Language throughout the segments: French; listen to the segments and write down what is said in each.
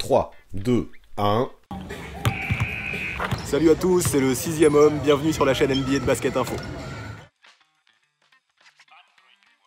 3, 2, 1... Salut à tous, c'est le 6ème homme, bienvenue sur la chaîne NBA de Basket Info.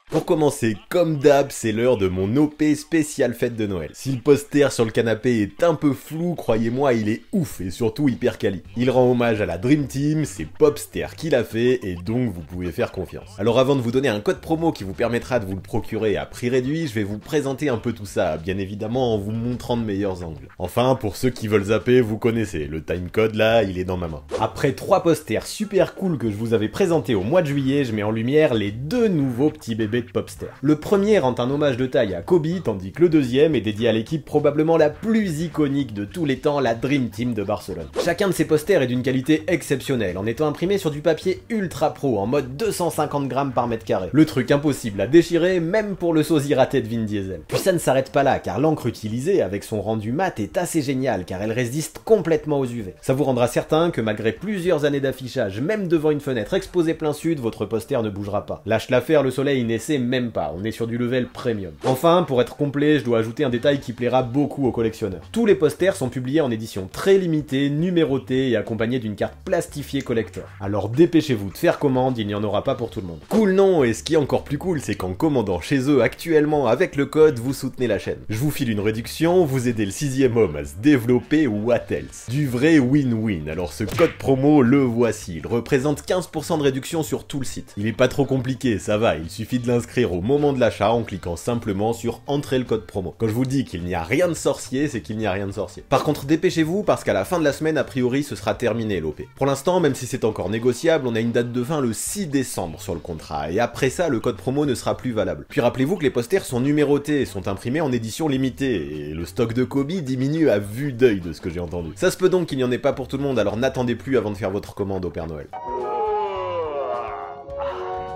Pour commencer, comme d'hab, c'est l'heure de mon OP spécial fête de Noël. Si le poster sur le canapé est un peu flou, croyez-moi, il est ouf et surtout hyper quali. Il rend hommage à la Dream Team, c'est Popster qui l'a fait et donc vous pouvez faire confiance. Alors avant de vous donner un code promo qui vous permettra de vous le procurer à prix réduit, je vais vous présenter un peu tout ça, bien évidemment en vous montrant de meilleurs angles. Enfin, pour ceux qui veulent zapper, vous connaissez, le timecode là, il est dans ma main. Après 3 posters super cool que je vous avais présentés au mois de juillet, je mets en lumière les 2 nouveaux petits bébés de Popster. Le premier rend un hommage de taille à Kobe, tandis que le deuxième est dédié à l'équipe probablement la plus iconique de tous les temps, la Dream Team de Barcelone. Chacun de ces posters est d'une qualité exceptionnelle, en étant imprimé sur du papier ultra pro, en mode 250 grammes par mètre carré. Le truc impossible à déchirer, même pour le sosie raté de Vin Diesel. Puis ça ne s'arrête pas là, car l'encre utilisée, avec son rendu mat, est assez géniale, car elle résiste complètement aux UV. Ça vous rendra certain que malgré plusieurs années d'affichage, même devant une fenêtre exposée plein sud, votre poster ne bougera pas. Lâche l'affaire, le soleil n'essaie même pas, on est sur du level premium. Enfin, pour être complet, je dois ajouter un détail qui plaira beaucoup aux collectionneurs. Tous les posters sont publiés en édition très limitée, numérotée et accompagnés d'une carte plastifiée collector. Alors dépêchez-vous de faire commande, il n'y en aura pas pour tout le monde. Cool non, et ce qui est encore plus cool, c'est qu'en commandant chez eux actuellement avec le code, vous soutenez la chaîne. Je vous file une réduction, vous aidez le 6ème homme à se développer, what else? Du vrai win-win. Alors ce code promo, le voici, il représente 15% de réduction sur tout le site. Il est pas trop compliqué, ça va, il suffit de l'inscrire au moment de l'achat en cliquant simplement sur entrer le code promo. Quand je vous dis qu'il n'y a rien de sorcier, c'est qu'il n'y a rien de sorcier. Par contre, dépêchez-vous parce qu'à la fin de la semaine, a priori, ce sera terminé l'OP. Pour l'instant, même si c'est encore négociable, on a une date de fin le 6 décembre sur le contrat et après ça, le code promo ne sera plus valable. Puis rappelez-vous que les posters sont numérotés et sont imprimés en édition limitée et le stock de Kobe diminue à vue d'œil de ce que j'ai entendu. Ça se peut donc qu'il n'y en ait pas pour tout le monde, alors n'attendez plus avant de faire votre commande au Père Noël.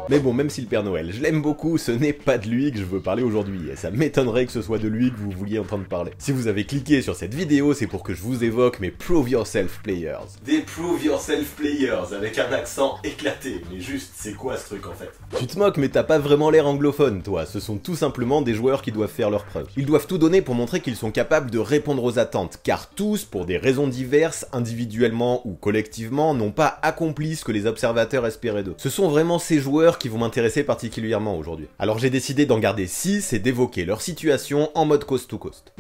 Mais bon, même si le Père Noël, je l'aime beaucoup, ce n'est pas de lui que je veux parler aujourd'hui, et ça m'étonnerait que ce soit de lui que vous vouliez entendre parler. Si vous avez cliqué sur cette vidéo, c'est pour que je vous évoque mes Prove Yourself Players. Des Prove Yourself Players, avec un accent éclaté, mais juste, c'est quoi ce truc en fait? Tu te moques, mais t'as pas vraiment l'air anglophone, toi, ce sont tout simplement des joueurs qui doivent faire leurs preuves. Ils doivent tout donner pour montrer qu'ils sont capables de répondre aux attentes, car tous, pour des raisons diverses, individuellement ou collectivement, n'ont pas accompli ce que les observateurs espéraient d'eux. Ce sont vraiment ces joueurs qui vont m'intéresser particulièrement aujourd'hui. Alors j'ai décidé d'en garder 6 et d'évoquer leur situation en mode coast to coast.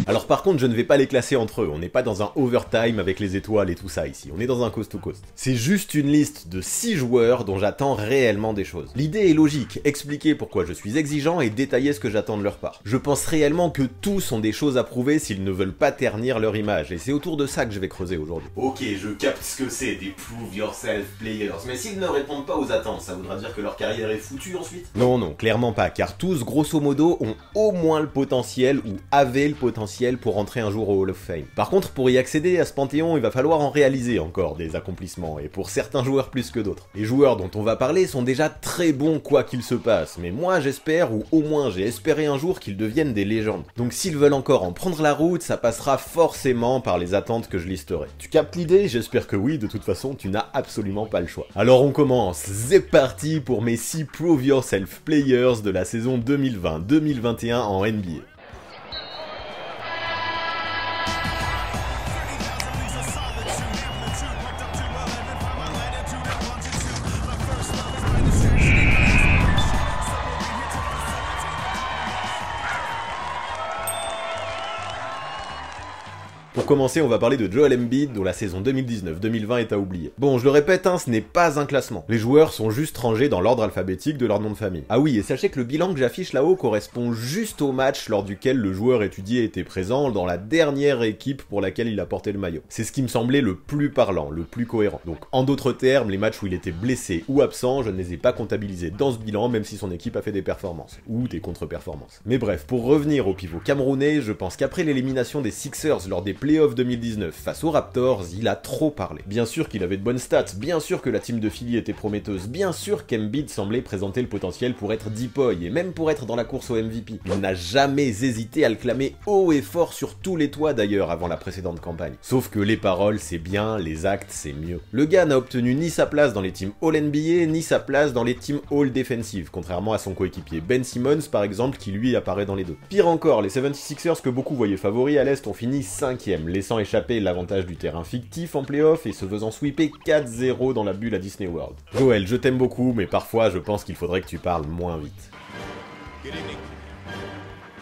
Alors par contre, je ne vais pas les classer entre eux, on n'est pas dans un overtime avec les étoiles et tout ça ici, on est dans un coast to coast. C'est juste une liste de 6 joueurs dont j'attends réellement des choses. L'idée est logique, expliquer pourquoi je suis exigeant et détailler ce que j'attends de leur part. Je pense réellement que tous ont des choses à prouver s'ils ne veulent pas ternir leur image, et c'est autour de ça que je vais creuser aujourd'hui. Ok, je capte ce que c'est, des Prove Yourself Players, mais s'ils ne répondent pas aux attentes, ça voudra dire que leur carrière est foutue ensuite? Non, non, clairement pas, car tous, grosso modo, ont au moins le potentiel ou avaient le potentiel pour entrer un jour au Hall of Fame. Par contre, pour y accéder à ce panthéon, il va falloir en réaliser encore des accomplissements, et pour certains joueurs plus que d'autres. Les joueurs dont on va parler sont déjà très bons quoi qu'il se passe, mais moi j'espère, ou au moins j'ai espéré un jour qu'ils deviennent des légendes. Donc s'ils veulent encore en prendre la route, ça passera forcément par les attentes que je listerai. Tu captes l'idée? J'espère que oui, de toute façon tu n'as absolument pas le choix. Alors on commence, c'est parti pour mes 6 Prove Yourself Players de la saison 2020-2021 en NBA. Pour commencer, on va parler de Joel Embiid, dont la saison 2019-2020 est à oublier. Bon, je le répète, hein, ce n'est pas un classement. Les joueurs sont juste rangés dans l'ordre alphabétique de leur nom de famille. Ah oui, et sachez que le bilan que j'affiche là-haut correspond juste au match lors duquel le joueur étudié était présent dans la dernière équipe pour laquelle il a porté le maillot. C'est ce qui me semblait le plus parlant, le plus cohérent. Donc, en d'autres termes, les matchs où il était blessé ou absent, je ne les ai pas comptabilisés dans ce bilan, même si son équipe a fait des performances. Ou des contre-performances. Mais bref, pour revenir au pivot camerounais, je pense qu'après l'élimination des Sixers lors des playoffs playoffs 2019 face aux Raptors, il a trop parlé. Bien sûr qu'il avait de bonnes stats, bien sûr que la team de Philly était prometteuse, bien sûr qu'Embiid semblait présenter le potentiel pour être Deepoy et même pour être dans la course au MVP. Il n'a jamais hésité à le clamer haut et fort sur tous les toits d'ailleurs avant la précédente campagne. Sauf que les paroles c'est bien, les actes c'est mieux. Le gars n'a obtenu ni sa place dans les teams All-NBA ni sa place dans les teams All-Defensive, contrairement à son coéquipier Ben Simmons par exemple qui lui apparaît dans les deux. Pire encore, les 76ers que beaucoup voyaient favoris à l'Est ont fini 5ème, laissant échapper l'avantage du terrain fictif en playoff et se faisant sweeper 4-0 dans la bulle à Disney World. Joël, je t'aime beaucoup, mais parfois je pense qu'il faudrait que tu parles moins vite.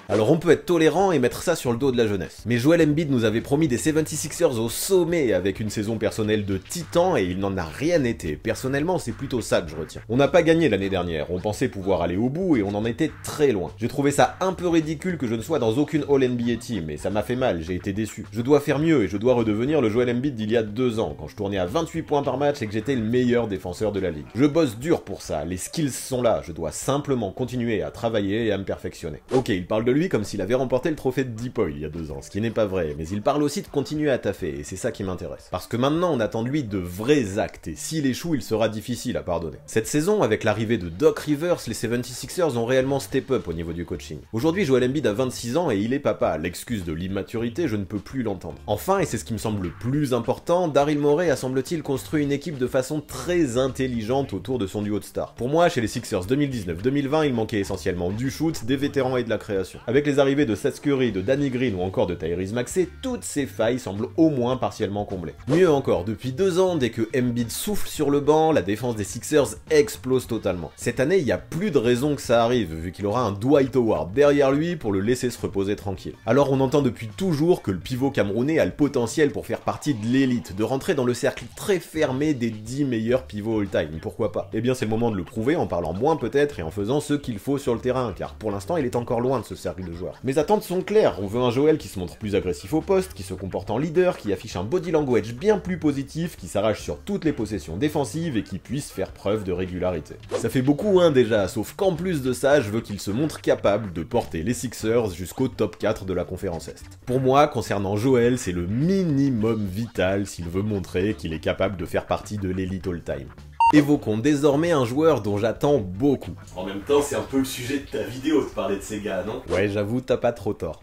Alors on peut être tolérant et mettre ça sur le dos de la jeunesse. Mais Joel Embiid nous avait promis des 76ers au sommet avec une saison personnelle de titan et il n'en a rien été. Personnellement, c'est plutôt ça que je retiens. On n'a pas gagné l'année dernière, on pensait pouvoir aller au bout et on en était très loin. J'ai trouvé ça un peu ridicule que je ne sois dans aucune All-NBA team et ça m'a fait mal, j'ai été déçu. Je dois faire mieux et je dois redevenir le Joel Embiid d'il y a 2 ans, quand je tournais à 28 points par match et que j'étais le meilleur défenseur de la ligue. Je bosse dur pour ça, les skills sont là, je dois simplement continuer à travailler et à me perfectionner. Ok, il parle de lui comme s'il avait remporté le trophée de Deepoy il y a 2 ans, ce qui n'est pas vrai, mais il parle aussi de continuer à taffer, et c'est ça qui m'intéresse. Parce que maintenant on attend de lui de vrais actes, et s'il échoue il sera difficile à pardonner. Cette saison, avec l'arrivée de Doc Rivers, les 76ers ont réellement step up au niveau du coaching. Aujourd'hui Joel Embiid a 26 ans et il est papa, l'excuse de l'immaturité je ne peux plus l'entendre. Enfin, et c'est ce qui me semble le plus important, Daryl Morey a semble-t-il construit une équipe de façon très intelligente autour de son duo de stars. Pour moi, chez les Sixers 2019-2020, il manquait essentiellement du shoot, des vétérans et de la création. Avec les arrivée de Seth Curry, de Danny Green ou encore de Tyrese Maxey, toutes ces failles semblent au moins partiellement comblées. Mieux encore, depuis 2 ans, dès que Embiid souffle sur le banc, la défense des Sixers explose totalement. Cette année, il n'y a plus de raison que ça arrive, vu qu'il aura un Dwight Howard derrière lui pour le laisser se reposer tranquille. Alors on entend depuis toujours que le pivot camerounais a le potentiel pour faire partie de l'élite, de rentrer dans le cercle très fermé des 10 meilleurs pivots all-time, pourquoi pas? Eh bien c'est le moment de le prouver en parlant moins peut-être et en faisant ce qu'il faut sur le terrain, car pour l'instant il est encore loin de ce cercle de joueurs. Mes attentes sont claires, on veut un Joel qui se montre plus agressif au poste, qui se comporte en leader, qui affiche un body language bien plus positif, qui s'arrache sur toutes les possessions défensives et qui puisse faire preuve de régularité. Ça fait beaucoup déjà, sauf qu'en plus de ça, je veux qu'il se montre capable de porter les Sixers jusqu'au top 4 de la conférence Est. Pour moi, concernant Joel, c'est le minimum vital s'il veut montrer qu'il est capable de faire partie de l'élite all-time. Évoquons désormais un joueur dont j'attends beaucoup. En même temps, c'est un peu le sujet de ta vidéo de parler de ces gars, non? Ouais, j'avoue, t'as pas trop tort.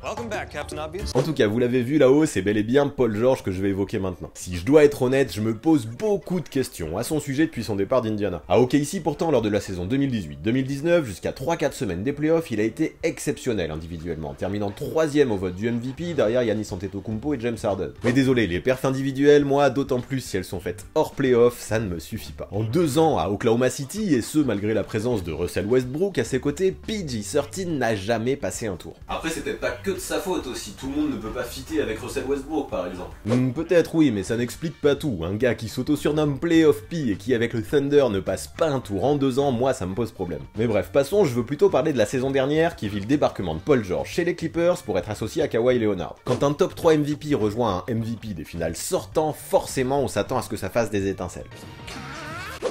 En tout cas, vous l'avez vu là-haut, c'est bel et bien Paul George que je vais évoquer maintenant. Si je dois être honnête, je me pose beaucoup de questions à son sujet depuis son départ d'Indiana. À OKC, pourtant, lors de la saison 2018-2019, jusqu'à 3-4 semaines des playoffs, il a été exceptionnel individuellement, terminant 3ème au vote du MVP derrière Giannis Antetokounmpo et James Harden. Mais désolé, les perfs individuelles, moi, d'autant plus si elles sont faites hors playoffs, ça ne me suffit pas. En 2 ans à Oklahoma City, et ce malgré la présence de Russell Westbrook à ses côtés, PG-13 n'a jamais passé un tour. Après, c'est peut-être pas que de sa faute aussi, tout le monde ne peut pas fitter avec Russell Westbrook par exemple. Peut-être oui, mais ça n'explique pas tout. Un gars qui s'auto-surnomme Playoff P et qui avec le Thunder ne passe pas un tour en 2 ans, moi ça me pose problème. Mais bref, passons, je veux plutôt parler de la saison dernière qui vit le débarquement de Paul George chez les Clippers pour être associé à Kawhi Leonard. Quand un top 3 MVP rejoint un MVP des finales sortant, forcément on s'attend à ce que ça fasse des étincelles.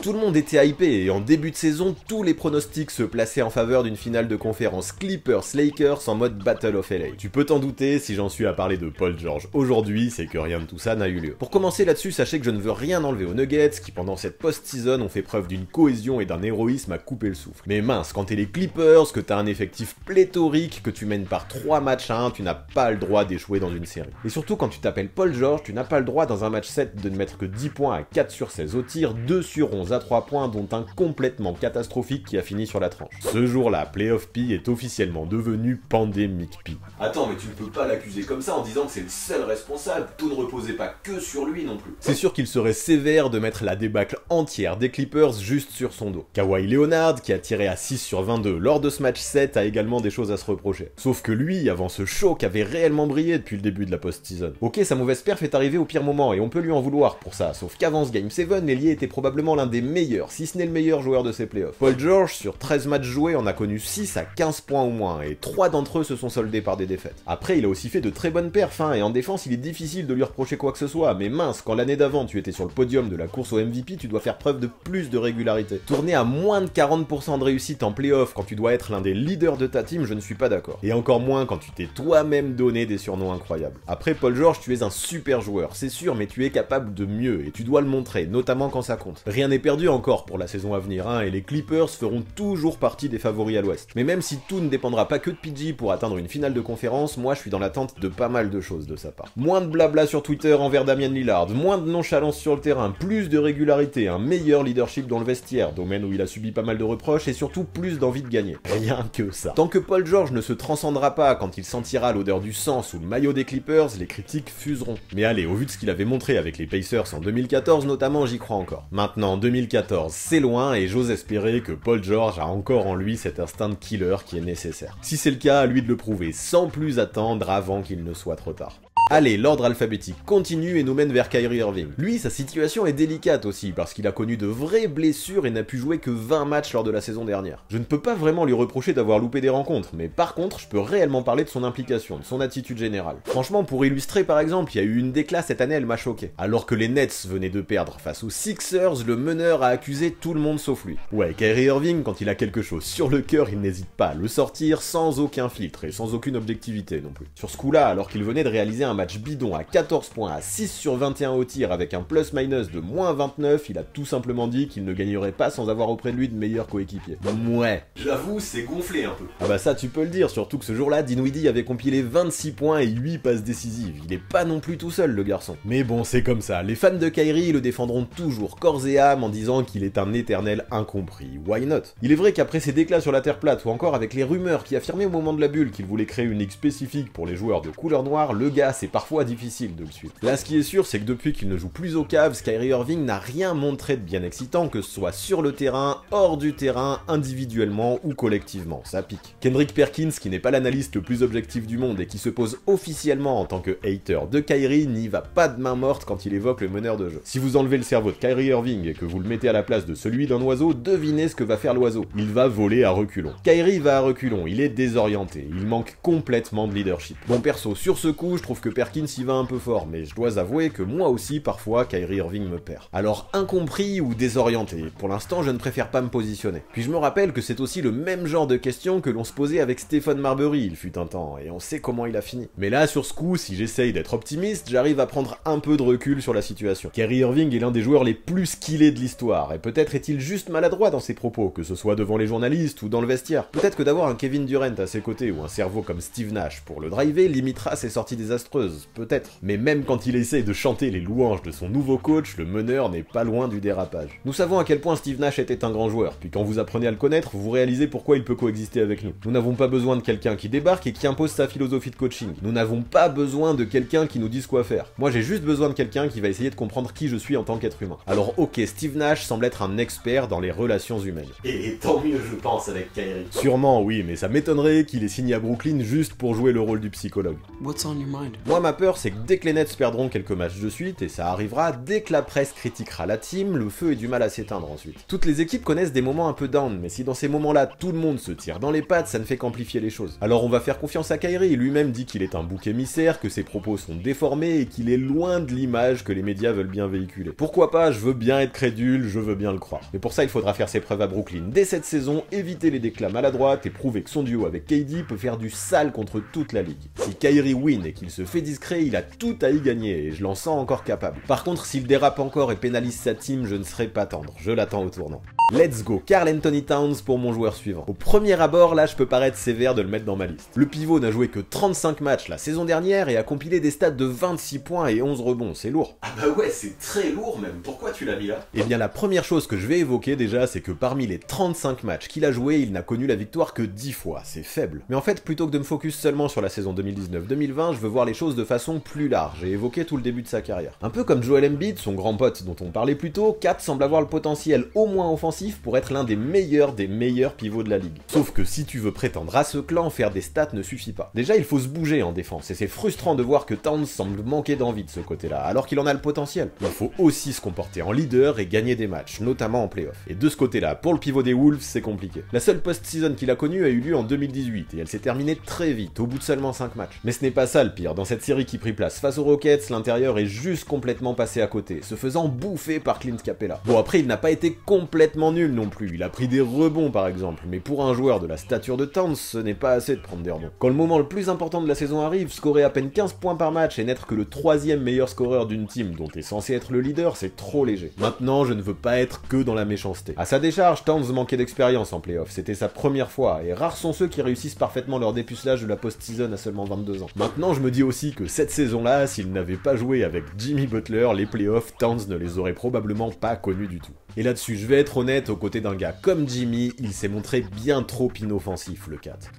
Tout le monde était hypé et en début de saison, tous les pronostics se plaçaient en faveur d'une finale de conférence Clippers-Lakers en mode Battle of LA. Tu peux t'en douter, si j'en suis à parler de Paul George aujourd'hui, c'est que rien de tout ça n'a eu lieu. Pour commencer là-dessus, sachez que je ne veux rien enlever aux Nuggets, qui pendant cette post-season ont fait preuve d'une cohésion et d'un héroïsme à couper le souffle. Mais mince, quand t'es les Clippers, que t'as un effectif pléthorique, que tu mènes par 3 matchs à 1, tu n'as pas le droit d'échouer dans une série. Et surtout quand tu t'appelles Paul George, tu n'as pas le droit dans un match 7 de ne mettre que 10 points à 4 sur 16 au tir, 2 sur 11 à 3 points, dont un complètement catastrophique qui a fini sur la tranche. Ce jour-là, Playoff P est officiellement devenu Pandemic P. Attends, mais tu ne peux pas l'accuser comme ça en disant que c'est le seul responsable, tout ne reposait pas que sur lui non plus. C'est sûr qu'il serait sévère de mettre la débâcle entière des Clippers juste sur son dos. Kawhi Leonard, qui a tiré à 6 sur 22 lors de ce match 7, a également des choses à se reprocher. Sauf que lui, avant ce show, avait réellement brillé depuis le début de la post-season. Ok, sa mauvaise perf est arrivée au pire moment, et on peut lui en vouloir pour ça, sauf qu'avant ce Game 7, l'ailier était probablement l'un des meilleurs, si ce n'est le meilleur joueur de ces playoffs. Paul George, sur 13 matchs joués, en a connu 6 à 15 points au moins, et 3 d'entre eux se sont soldés par des défaites. Après, il a aussi fait de très bonnes perfs, et en défense, il est difficile de lui reprocher quoi que ce soit, mais mince, quand l'année d'avant tu étais sur le podium de la course au MVP, tu dois faire preuve de plus de régularité. Tourner à moins de 40% de réussite en playoff quand tu dois être l'un des leaders de ta team, je ne suis pas d'accord. Et encore moins quand tu t'es toi-même donné des surnoms incroyables. Après, Paul George, tu es un super joueur, c'est sûr, mais tu es capable de mieux, et tu dois le montrer, notamment quand ça compte. Rien n'est perdu encore pour la saison à venir, et les Clippers feront toujours partie des favoris à l'ouest. Mais même si tout ne dépendra pas que de PG pour atteindre une finale de conférence, moi je suis dans l'attente de pas mal de choses de sa part. Moins de blabla sur Twitter envers Damian Lillard, moins de nonchalance sur le terrain, plus de régularité, un meilleur leadership dans le vestiaire, domaine où il a subi pas mal de reproches, et surtout plus d'envie de gagner. Rien que ça. Tant que Paul George ne se transcendra pas quand il sentira l'odeur du sang sous le maillot des Clippers, les critiques fuseront. Mais allez, au vu de ce qu'il avait montré avec les Pacers en 2014 notamment, j'y crois encore. Maintenant, 2014, c'est loin, et j'ose espérer que Paul George a encore en lui cet instinct de killer qui est nécessaire. Si c'est le cas, à lui de le prouver, sans plus attendre avant qu'il ne soit trop tard. Allez, l'ordre alphabétique continue et nous mène vers Kyrie Irving. Lui, sa situation est délicate aussi, parce qu'il a connu de vraies blessures et n'a pu jouer que 20 matchs lors de la saison dernière. Je ne peux pas vraiment lui reprocher d'avoir loupé des rencontres, mais par contre, je peux réellement parler de son implication, de son attitude générale. Franchement, pour illustrer par exemple, il y a eu une déclat cette année, elle m'a choqué. Alors que les Nets venaient de perdre face aux Sixers, le meneur a accusé tout le monde sauf lui. Ouais, Kyrie Irving, quand il a quelque chose sur le cœur, il n'hésite pas à le sortir sans aucun filtre et sans aucune objectivité non plus. Sur ce coup-là, alors qu'il venait de réaliser un match bidon à 14 points à 6 sur 21 au tir avec un plus-minus de moins 29, il a tout simplement dit qu'il ne gagnerait pas sans avoir auprès de lui de meilleurs coéquipiers. Ouais. J'avoue, c'est gonflé un peu. Ah bah ça tu peux le dire, surtout que ce jour-là, Dinwiddie avait compilé 26 points et 8 passes décisives. Il est pas non plus tout seul le garçon. Mais bon, c'est comme ça, les fans de Kyrie le défendront toujours corps et âme en disant qu'il est un éternel incompris. Why not? Il est vrai qu'après ses déclats sur la Terre plate ou encore avec les rumeurs qui affirmaient au moment de la bulle qu'il voulait créer une ligue spécifique pour les joueurs de couleur noire, le gars c'est parfois difficile de le suivre. Là ce qui est sûr c'est que depuis qu'il ne joue plus aux Cavs, Kyrie Irving n'a rien montré de bien excitant, que ce soit sur le terrain, hors du terrain, individuellement ou collectivement, ça pique. Kendrick Perkins, qui n'est pas l'analyste le plus objectif du monde et qui se pose officiellement en tant que hater de Kyrie, n'y va pas de main morte quand il évoque le meneur de jeu. Si vous enlevez le cerveau de Kyrie Irving et que vous le mettez à la place de celui d'un oiseau, devinez ce que va faire l'oiseau. Il va voler à reculons. Kyrie va à reculons, il est désorienté, il manque complètement de leadership. Bon perso, sur ce coup, je trouve que Perkins y va un peu fort, mais je dois avouer que moi aussi, parfois, Kyrie Irving me perd. Alors, incompris ou désorienté, pour l'instant, je ne préfère pas me positionner. Puis je me rappelle que c'est aussi le même genre de question que l'on se posait avec Stephen Marbury, il fut un temps, et on sait comment il a fini. Mais là, sur ce coup, si j'essaye d'être optimiste, j'arrive à prendre un peu de recul sur la situation. Kyrie Irving est l'un des joueurs les plus skillés de l'histoire, et peut-être est-il juste maladroit dans ses propos, que ce soit devant les journalistes ou dans le vestiaire. Peut-être que d'avoir un Kevin Durant à ses côtés ou un cerveau comme Steve Nash pour le driver limitera ses sorties désastreuses, peut-être. Mais même quand il essaie de chanter les louanges de son nouveau coach, le meneur n'est pas loin du dérapage. Nous savons à quel point Steve Nash était un grand joueur, puis quand vous apprenez à le connaître, vous réalisez pourquoi il peut coexister avec nous. Nous n'avons pas besoin de quelqu'un qui débarque et qui impose sa philosophie de coaching. Nous n'avons pas besoin de quelqu'un qui nous dise quoi faire. Moi j'ai juste besoin de quelqu'un qui va essayer de comprendre qui je suis en tant qu'être humain. Alors ok, Steve Nash semble être un expert dans les relations humaines. Et tant mieux, je pense, avec Kyrie. Sûrement oui, mais ça m'étonnerait qu'il ait signé à Brooklyn juste pour jouer le rôle du psychologue. What's on your mind? Moi ma peur c'est que dès que les Nets perdront quelques matchs de suite, et ça arrivera dès que la presse critiquera la team, le feu ait du mal à s'éteindre ensuite. Toutes les équipes connaissent des moments un peu down, mais si dans ces moments-là tout le monde se tire dans les pattes, ça ne fait qu'amplifier les choses. Alors on va faire confiance à Kyrie, lui-même dit qu'il est un bouc émissaire, que ses propos sont déformés et qu'il est loin de l'image que les médias veulent bien véhiculer. Pourquoi pas, je veux bien être crédule, je veux bien le croire. Mais pour ça il faudra faire ses preuves à Brooklyn dès cette saison, éviter les déclats maladroits et prouver que son duo avec KD peut faire du sale contre toute la ligue. Si Kyrie win et qu'il se fait discret, il a tout à y gagner et je l'en sens encore capable. Par contre, s'il dérape encore et pénalise sa team, je ne serai pas tendre, je l'attends au tournant. Let's go, Karl Anthony Towns pour mon joueur suivant. Au premier abord, là je peux paraître sévère de le mettre dans ma liste. Le pivot n'a joué que 35 matchs la saison dernière et a compilé des stats de 26 points et 11 rebonds, c'est lourd. Ah bah ouais, c'est très lourd même, pourquoi tu l'as mis là? Eh bien la première chose que je vais évoquer déjà, c'est que parmi les 35 matchs qu'il a joué, il n'a connu la victoire que 10 fois, c'est faible. Mais en fait, plutôt que de me focus seulement sur la saison 2019-2020, je veux voir les choses de façon plus large et évoquer tout le début de sa carrière. Un peu comme Joel Embiid, son grand pote dont on parlait plus tôt, Kat semble avoir le potentiel au moins offensif offensif pour être l'un des meilleurs pivots de la ligue. Sauf que si tu veux prétendre à ce clan, faire des stats ne suffit pas. Déjà, il faut se bouger en défense, et c'est frustrant de voir que Towns semble manquer d'envie de ce côté-là, alors qu'il en a le potentiel. Il faut aussi se comporter en leader et gagner des matchs, notamment en playoff. Et de ce côté-là, pour le pivot des Wolves, c'est compliqué. La seule post-season qu'il a connue a eu lieu en 2018, et elle s'est terminée très vite, au bout de seulement 5 matchs. Mais ce n'est pas ça le pire, dans cette série qui prit place face aux Rockets, l'intérieur est juste complètement passé à côté, se faisant bouffer par Clint Capella. Bon, après, il n'a pas été complètement nul non plus, il a pris des rebonds par exemple, mais pour un joueur de la stature de Towns, ce n'est pas assez de prendre des rebonds. Quand le moment le plus important de la saison arrive, scorer à peine 15 points par match et n'être que le 3e meilleur scoreur d'une team dont est censé être le leader, c'est trop léger. Maintenant, je ne veux pas être que dans la méchanceté. À sa décharge, Towns manquait d'expérience en playoff, c'était sa première fois, et rares sont ceux qui réussissent parfaitement leur dépucelage de la post-season à seulement 22 ans. Maintenant, je me dis aussi que cette saison-là, s'il n'avait pas joué avec Jimmy Butler, les playoffs, Towns ne les aurait probablement pas connus du tout. Et là-dessus, je vais être honnête, aux côtés d'un gars comme Jimmy, il s'est montré bien trop inoffensif, le 4.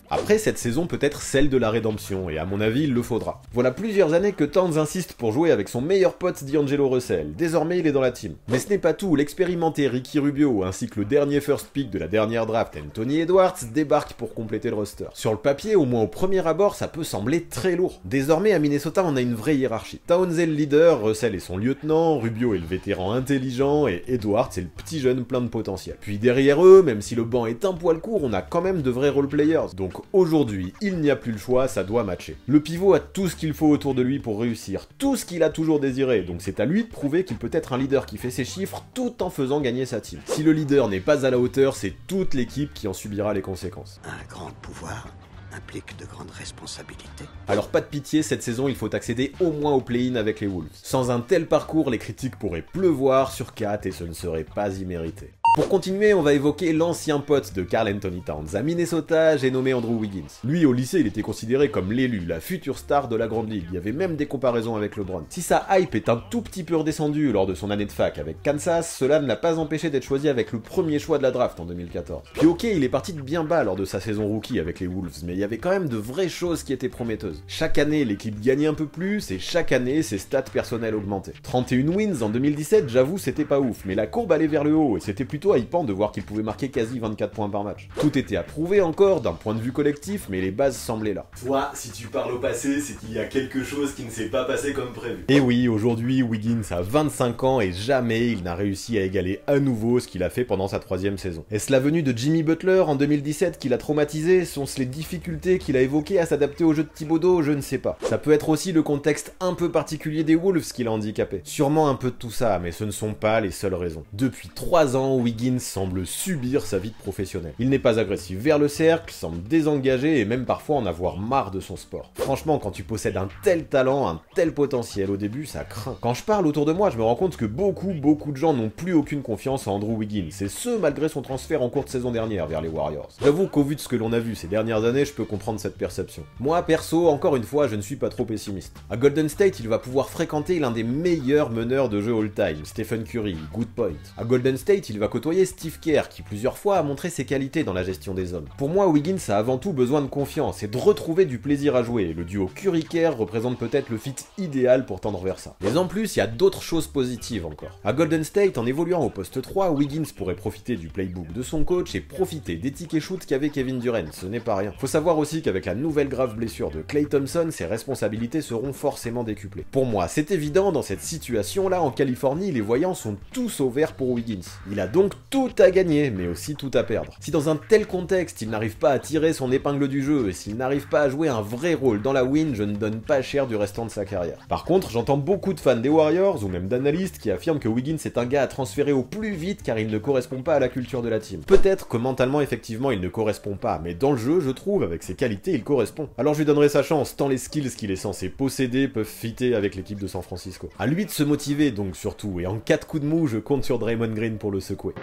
Après, cette saison peut être celle de la rédemption, et à mon avis, il le faudra. Voilà plusieurs années que Towns insiste pour jouer avec son meilleur pote D'Angelo Russell. Désormais, il est dans la team. Mais ce n'est pas tout, l'expérimenté Ricky Rubio, ainsi que le dernier first pick de la dernière draft, Anthony Edwards, débarquent pour compléter le roster. Sur le papier, au moins au premier abord, ça peut sembler très lourd. Désormais, à Minnesota, on a une vraie hiérarchie. Towns est le leader, Russell est son lieutenant, Rubio est le vétéran intelligent, et Edwards est le petit jeune plein de potentiel. Puis derrière eux, même si le banc est un poil court, on a quand même de vrais role-players. Donc aujourd'hui, il n'y a plus le choix, ça doit matcher. Le pivot a tout ce qu'il faut autour de lui pour réussir, tout ce qu'il a toujours désiré, donc c'est à lui de prouver qu'il peut être un leader qui fait ses chiffres tout en faisant gagner sa team. Si le leader n'est pas à la hauteur, c'est toute l'équipe qui en subira les conséquences. Un grand pouvoir implique de grandes responsabilités. Alors pas de pitié, cette saison il faut accéder au moins au play-in avec les Wolves. Sans un tel parcours, les critiques pourraient pleuvoir sur 4 et ce ne serait pas immérité. Pour continuer, on va évoquer l'ancien pote de Karl Anthony Towns. À Minnesota, j'ai nommé Andrew Wiggins. Lui, au lycée, il était considéré comme l'élu, la future star de la grande ligue. Il y avait même des comparaisons avec LeBron. Si sa hype est un tout petit peu redescendue lors de son année de fac avec Kansas, cela ne l'a pas empêché d'être choisi avec le premier choix de la draft en 2014. Puis ok, il est parti de bien bas lors de sa saison rookie avec les Wolves, mais il y avait quand même de vraies choses qui étaient prometteuses. Chaque année, l'équipe gagnait un peu plus, et chaque année, ses stats personnelles augmentaient. 31 wins en 2017, j'avoue, c'était pas ouf, mais la courbe allait vers le haut, et c'était plutôt hypant de voir qu'il pouvait marquer quasi 24 points par match. Tout était à prouver encore, d'un point de vue collectif, mais les bases semblaient là. Toi, si tu parles au passé, c'est qu'il y a quelque chose qui ne s'est pas passé comme prévu. Et oui, aujourd'hui, Wiggins a 25 ans et jamais il n'a réussi à égaler à nouveau ce qu'il a fait pendant sa 3e saison. Est-ce la venue de Jimmy Butler en 2017 qui l'a traumatisé? Sont-ce les difficultés qu'il a évoquées à s'adapter au jeu de Thibodeau? Je ne sais pas. Ça peut être aussi le contexte un peu particulier des Wolves qui l'a handicapé. Sûrement un peu de tout ça, mais ce ne sont pas les seules raisons. Depuis 3 ans, Wiggins semble subir sa vie de professionnel. Il n'est pas agressif vers le cercle, semble désengagé et même parfois en avoir marre de son sport. Franchement, quand tu possèdes un tel talent, un tel potentiel au début, ça craint. Quand je parle autour de moi, je me rends compte que beaucoup de gens n'ont plus aucune confiance en Andrew Wiggins, et ce malgré son transfert en cours de saison dernière vers les Warriors. J'avoue qu'au vu de ce que l'on a vu ces dernières années, je peux comprendre cette perception. Moi, perso, encore une fois, je ne suis pas trop pessimiste. À Golden State, il va pouvoir fréquenter l'un des meilleurs meneurs de jeu all-time, Stephen Curry, good point. À Golden State, il va côtoyer Steve Kerr, qui plusieurs fois a montré ses qualités dans la gestion des hommes. Pour moi, Wiggins a avant tout besoin de confiance et de retrouver du plaisir à jouer. Le duo Curry-Kerr représente peut-être le fit idéal pour tendre vers ça. Mais en plus, il y a d'autres choses positives encore. À Golden State, en évoluant au poste 3, Wiggins pourrait profiter du playbook de son coach et profiter des tickets shoot qu'avait Kevin Durant, ce n'est pas rien. Faut savoir aussi qu'avec la nouvelle grave blessure de Klay Thompson, ses responsabilités seront forcément décuplées. Pour moi, c'est évident, dans cette situation-là, en Californie, les voyants sont tous au vert pour Wiggins. Il a donc tout à gagner, mais aussi tout à perdre. Si dans un tel contexte, il n'arrive pas à tirer son épingle du jeu, et s'il n'arrive pas à jouer un vrai rôle dans la win, je ne donne pas cher du restant de sa carrière. Par contre, j'entends beaucoup de fans des Warriors, ou même d'analystes, qui affirment que Wiggins est un gars à transférer au plus vite car il ne correspond pas à la culture de la team. Peut-être que mentalement, effectivement, il ne correspond pas, mais dans le jeu, je trouve, avec ses qualités, il correspond. Alors je lui donnerai sa chance, tant les skills qu'il est censé posséder peuvent fitter avec l'équipe de San Francisco. À lui de se motiver donc surtout, et en 4 coups de mou, je compte sur Draymond Green pour le secouer.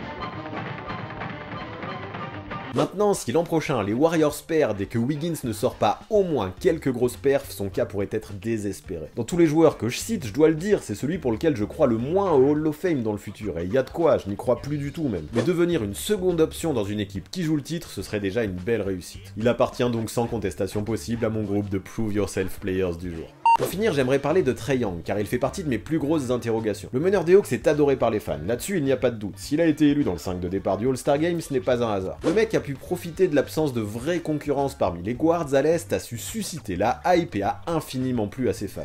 Maintenant, si l'an prochain les Warriors perdent et que Wiggins ne sort pas au moins quelques grosses perfs, son cas pourrait être désespéré. Dans tous les joueurs que je cite, je dois le dire, c'est celui pour lequel je crois le moins au Hall of Fame dans le futur, et il y a de quoi, je n'y crois plus du tout même. Mais devenir une seconde option dans une équipe qui joue le titre, ce serait déjà une belle réussite. Il appartient donc sans contestation possible à mon groupe de Prove Yourself Players du jour. Pour finir, j'aimerais parler de Trae Young, car il fait partie de mes plus grosses interrogations. Le meneur des Hawks est adoré par les fans, là-dessus il n'y a pas de doute. S'il a été élu dans le 5 de départ du All-Star Game, ce n'est pas un hasard. Le mec a pu profiter de l'absence de vraie concurrence parmi les guards à l'Est, a su susciter la hype et a infiniment plu à ses fans.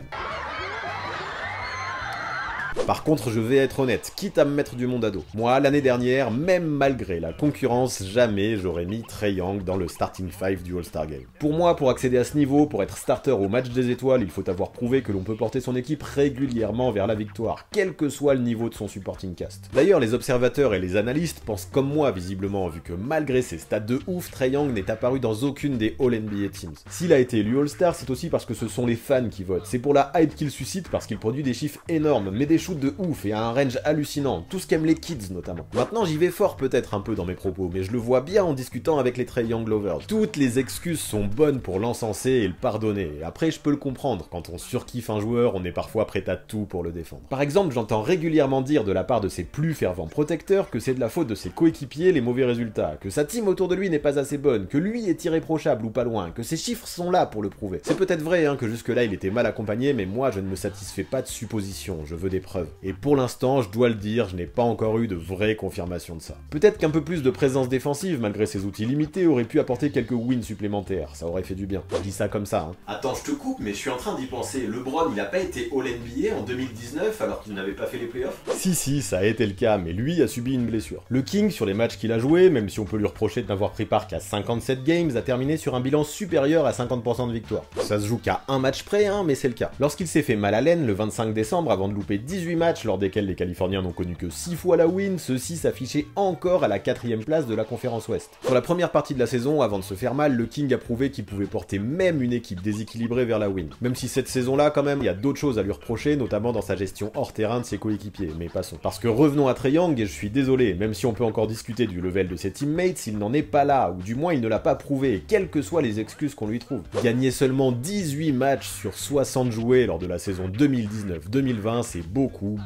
Par contre, je vais être honnête, quitte à me mettre du monde à dos. Moi, l'année dernière, même malgré la concurrence, jamais j'aurais mis Trae Young dans le starting 5 du All-Star Game. Pour moi, pour accéder à ce niveau, pour être starter au match des étoiles, il faut avoir prouvé que l'on peut porter son équipe régulièrement vers la victoire, quel que soit le niveau de son supporting cast. D'ailleurs, les observateurs et les analystes pensent comme moi, visiblement, vu que malgré ses stats de ouf, Trae Young n'est apparu dans aucune des All-NBA Teams. S'il a été élu All-Star, c'est aussi parce que ce sont les fans qui votent. C'est pour la hype qu'il suscite, parce qu'il produit des chiffres énormes, mais des shoots de ouf et a un range hallucinant, tout ce qu'aiment les kids notamment. Maintenant j'y vais fort peut-être un peu dans mes propos, mais je le vois bien en discutant avec les Trae Young lovers. Toutes les excuses sont bonnes pour l'encenser et le pardonner, et après je peux le comprendre, quand on surkiffe un joueur, on est parfois prêt à tout pour le défendre. Par exemple, j'entends régulièrement dire de la part de ses plus fervents protecteurs que c'est de la faute de ses coéquipiers les mauvais résultats, que sa team autour de lui n'est pas assez bonne, que lui est irréprochable ou pas loin, que ses chiffres sont là pour le prouver. C'est peut-être vrai hein, que jusque-là il était mal accompagné, mais moi je ne me satisfais pas de suppositions, je veux des preuves. Et pour l'instant, je dois le dire, je n'ai pas encore eu de vraie confirmation de ça. Peut-être qu'un peu plus de présence défensive, malgré ses outils limités, aurait pu apporter quelques wins supplémentaires, ça aurait fait du bien. Je dis ça comme ça, hein. Attends, je te coupe, mais je suis en train d'y penser. LeBron, il a pas été All-NBA en 2019 alors qu'il n'avait pas fait les playoffs? Si, ça a été le cas, mais lui a subi une blessure. Le King, sur les matchs qu'il a joués, même si on peut lui reprocher de n'avoir pris part qu'à 57 games, a terminé sur un bilan supérieur à 50% de victoire. Ça se joue qu'à un match près, hein, mais c'est le cas. Lorsqu'il s'est fait mal à l'aine le 25 décembre avant de louper 18 matchs lors desquels les Californiens n'ont connu que 6 fois la win, ceux-ci s'affichaient encore à la 4ème place de la conférence Ouest. Sur la première partie de la saison, avant de se faire mal, le King a prouvé qu'il pouvait porter même une équipe déséquilibrée vers la win. Même si cette saison-là, quand même, il y a d'autres choses à lui reprocher, notamment dans sa gestion hors terrain de ses coéquipiers, mais passons. Parce que revenons à Trae Young, et je suis désolé, même si on peut encore discuter du level de ses teammates, il n'en est pas là, ou du moins il ne l'a pas prouvé, quelles que soient les excuses qu'on lui trouve. Gagner seulement 18 matchs sur 60 joués lors de la saison 2019-2020, c'est beaucoup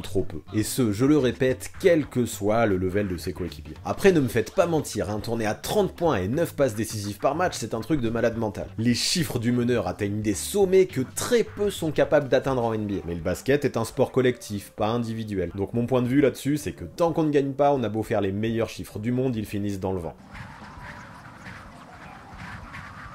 trop peu. Et ce, je le répète, quel que soit le level de ses coéquipiers. Après, ne me faites pas mentir, hein, tourner à 30 points et 9 passes décisives par match, c'est un truc de malade mental. Les chiffres du meneur atteignent des sommets que très peu sont capables d'atteindre en NBA. Mais le basket est un sport collectif, pas individuel. Donc mon point de vue là-dessus, c'est que tant qu'on ne gagne pas, on a beau faire les meilleurs chiffres du monde, ils finissent dans le vent.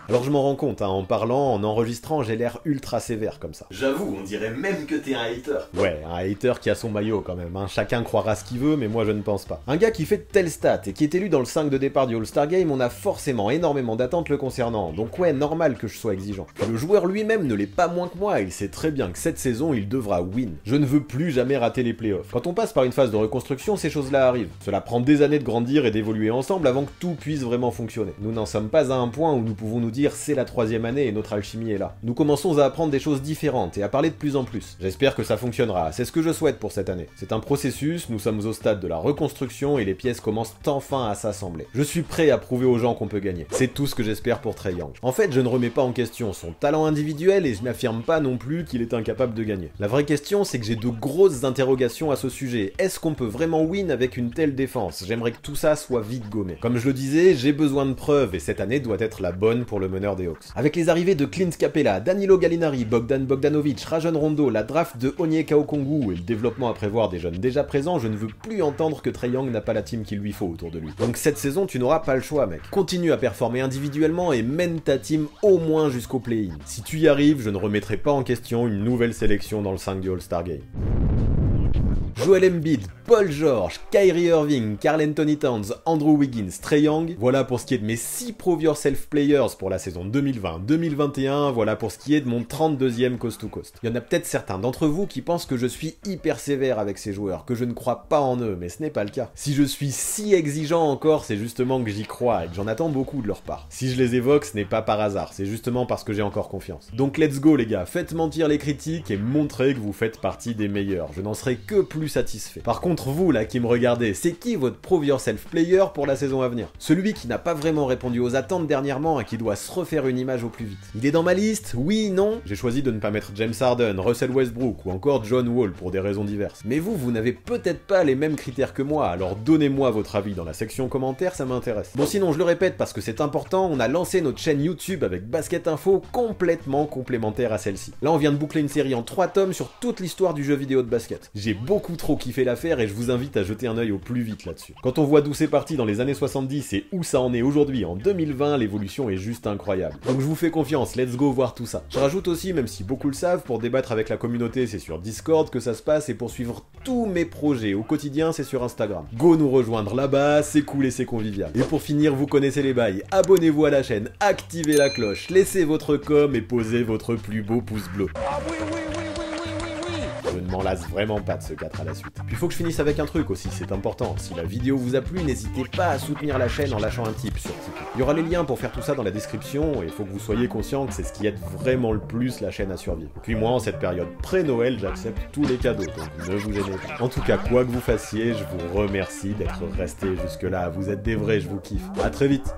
Alors je m'en rends compte, hein, en parlant, en enregistrant, j'ai l'air ultra sévère comme ça. J'avoue, on dirait même que t'es un hater. Ouais, un hater qui a son maillot quand même, hein. Chacun croira ce qu'il veut, mais moi je ne pense pas. Un gars qui fait de telles stats et qui est élu dans le 5 de départ du All-Star Game, on a forcément énormément d'attentes le concernant, donc ouais, normal que je sois exigeant. Que le joueur lui-même ne l'est pas moins que moi, il sait très bien que cette saison, il devra win. Je ne veux plus jamais rater les playoffs. Quand on passe par une phase de reconstruction, ces choses-là arrivent. Cela prend des années de grandir et d'évoluer ensemble avant que tout puisse vraiment fonctionner. Nous n'en sommes pas à un point où nous pouvons nous dire c'est la 3e année et notre alchimie est là. Nous commençons à apprendre des choses différentes et à parler de plus en plus. J'espère que ça fonctionnera, c'est ce que je souhaite pour cette année. C'est un processus, nous sommes au stade de la reconstruction et les pièces commencent enfin à s'assembler. Je suis prêt à prouver aux gens qu'on peut gagner. C'est tout ce que j'espère pour Trae Young. En fait, je ne remets pas en question son talent individuel et je n'affirme pas non plus qu'il est incapable de gagner. La vraie question, c'est que j'ai de grosses interrogations à ce sujet. Est-ce qu'on peut vraiment win avec une telle défense? J'aimerais que tout ça soit vite gommé. Comme je le disais, j'ai besoin de preuves et cette année doit être la bonne pour le meneur des Hawks. Avec les arrivées de Clint Capella, Danilo Gallinari, Bogdan Bogdanovic, Rajon Rondo, la draft de Onyeka Okongwu et le développement à prévoir des jeunes déjà présents, je ne veux plus entendre que Trae Young n'a pas la team qu'il lui faut autour de lui. Donc cette saison, tu n'auras pas le choix, mec. Continue à performer individuellement et mène ta team au moins jusqu'au play-in. Si tu y arrives, je ne remettrai pas en question une nouvelle sélection dans le 5 du All-Star Game. Joel Embiid, Paul George, Kyrie Irving, Karl Anthony Towns, Andrew Wiggins, Trae Young. Voilà pour ce qui est de mes 6 Prove Yourself Players pour la saison 2020-2021. Voilà pour ce qui est de mon 32e Coast to Coast. Il y en a peut-être certains d'entre vous qui pensent que je suis hyper sévère avec ces joueurs, que je ne crois pas en eux, mais ce n'est pas le cas. Si je suis si exigeant encore, c'est justement que j'y crois et que j'en attends beaucoup de leur part. Si je les évoque, ce n'est pas par hasard, c'est justement parce que j'ai encore confiance. Donc let's go les gars, faites mentir les critiques et montrez que vous faites partie des meilleurs. Je n'en serai que plus satisfait. Par contre, vous là qui me regardez, c'est qui votre Prove Yourself player pour la saison à venir? Celui qui n'a pas vraiment répondu aux attentes dernièrement et qui doit se refaire une image au plus vite. Il est dans ma liste? Oui, non? J'ai choisi de ne pas mettre James Harden, Russell Westbrook ou encore John Wall pour des raisons diverses. Mais vous n'avez peut-être pas les mêmes critères que moi, alors donnez-moi votre avis dans la section commentaires, ça m'intéresse. Bon sinon, je le répète parce que c'est important, on a lancé notre chaîne YouTube avec Basket Info complètement complémentaire à celle-ci. Là, on vient de boucler une série en 3 tomes sur toute l'histoire du jeu vidéo de basket. J'ai beaucoup trop kiffé l'affaire et je vous invite à jeter un œil au plus vite là-dessus. Quand on voit d'où c'est parti dans les années 70 et où ça en est aujourd'hui en 2020, l'évolution est juste incroyable. Donc je vous fais confiance, let's go voir tout ça. Je rajoute aussi, même si beaucoup le savent, pour débattre avec la communauté, c'est sur Discord que ça se passe et pour suivre tous mes projets au quotidien, c'est sur Instagram. Go nous rejoindre là-bas, c'est cool et c'est convivial. Et pour finir, vous connaissez les bails, abonnez-vous à la chaîne, activez la cloche, laissez votre com et posez votre plus beau pouce bleu. Ah oui. Je ne m'en lasse vraiment pas de ce 4 à la suite. Puis faut que je finisse avec un truc aussi, c'est important. Si la vidéo vous a plu, n'hésitez pas à soutenir la chaîne en lâchant un tip sur Tipeee. Il y aura les liens pour faire tout ça dans la description et il faut que vous soyez conscient que c'est ce qui aide vraiment le plus la chaîne à survivre. Puis moi, en cette période pré-Noël, j'accepte tous les cadeaux, donc ne vous gênez pas. En tout cas, quoi que vous fassiez, je vous remercie d'être resté jusque là. Vous êtes des vrais, je vous kiffe. À très vite.